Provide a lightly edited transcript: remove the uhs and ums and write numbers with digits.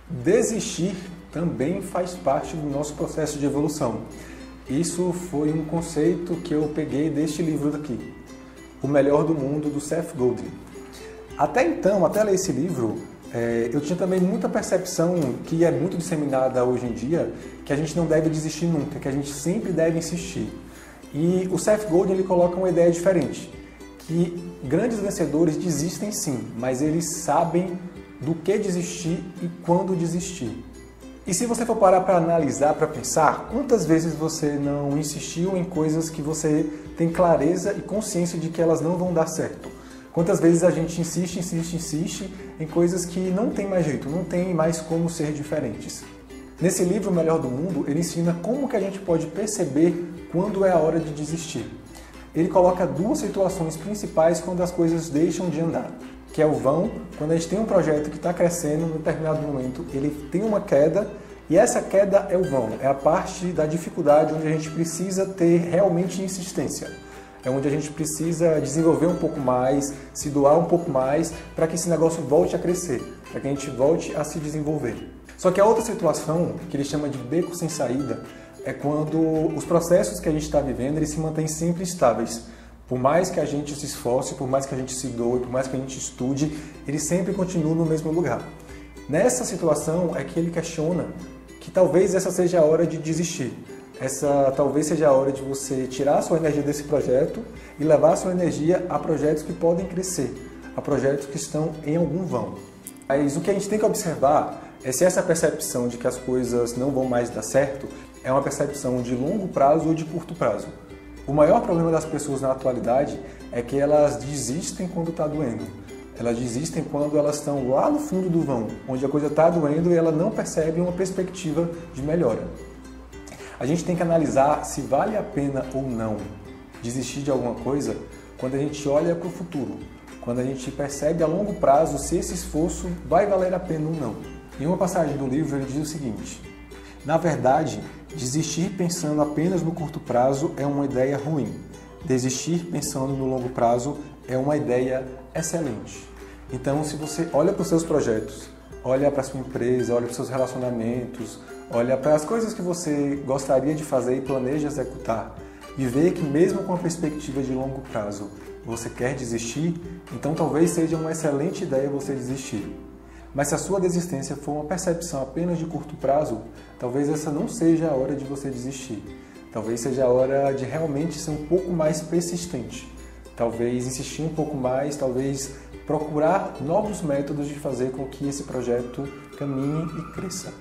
Desistir também faz parte do nosso processo de evolução. Isso foi um conceito que eu peguei deste livro daqui, O Melhor do Mundo, do Seth Godin. Até então, até ler esse livro, eu tinha também muita percepção, que é muito disseminada hoje em dia, que a gente não deve desistir nunca, que a gente sempre deve insistir. E o Seth Godin ele coloca uma ideia diferente, que grandes vencedores desistem sim, mas eles sabem do que desistir e quando desistir. E se você for parar para analisar, para pensar, quantas vezes você não insistiu em coisas que você tem clareza e consciência de que elas não vão dar certo? Quantas vezes a gente insiste em coisas que não tem mais jeito, não tem mais como ser diferentes? Nesse livro, O Melhor do Mundo, ele ensina como que a gente pode perceber quando é a hora de desistir. Ele coloca duas situações principais quando as coisas deixam de andar, que é o vão, quando a gente tem um projeto que está crescendo, em determinado momento ele tem uma queda, e essa queda é o vão, é a parte da dificuldade onde a gente precisa ter realmente insistência. É onde a gente precisa desenvolver um pouco mais, se doar um pouco mais, para que esse negócio volte a crescer, para que a gente volte a se desenvolver. Só que a outra situação, que ele chama de beco sem saída, é quando os processos que a gente está vivendo, eles se mantêm sempre estáveis. Por mais que a gente se esforce, por mais que a gente se doe, por mais que a gente estude, eles sempre continuam no mesmo lugar. Nessa situação é que ele questiona que talvez essa seja a hora de desistir. Essa talvez seja a hora de você tirar a sua energia desse projeto e levar a sua energia a projetos que podem crescer, a projetos que estão em algum vão. Mas o que a gente tem que observar é se essa percepção de que as coisas não vão mais dar certo é uma percepção de longo prazo ou de curto prazo. O maior problema das pessoas na atualidade é que elas desistem quando está doendo. Elas desistem quando elas estão lá no fundo do vão, onde a coisa está doendo e ela não percebe uma perspectiva de melhora. A gente tem que analisar se vale a pena ou não desistir de alguma coisa quando a gente olha para o futuro, quando a gente percebe a longo prazo se esse esforço vai valer a pena ou não. Em uma passagem do livro ele diz o seguinte: na verdade, desistir pensando apenas no curto prazo é uma ideia ruim. Desistir pensando no longo prazo é uma ideia excelente. Então, se você olha para os seus projetos, olha para a sua empresa, olha para os seus relacionamentos, olha para as coisas que você gostaria de fazer e planeja executar, e vê que mesmo com a perspectiva de longo prazo você quer desistir, então talvez seja uma excelente ideia você desistir. Mas se a sua desistência for uma percepção apenas de curto prazo, talvez essa não seja a hora de você desistir. Talvez seja a hora de realmente ser um pouco mais persistente. Talvez insistir um pouco mais, talvez procurar novos métodos de fazer com que esse projeto caminhe e cresça.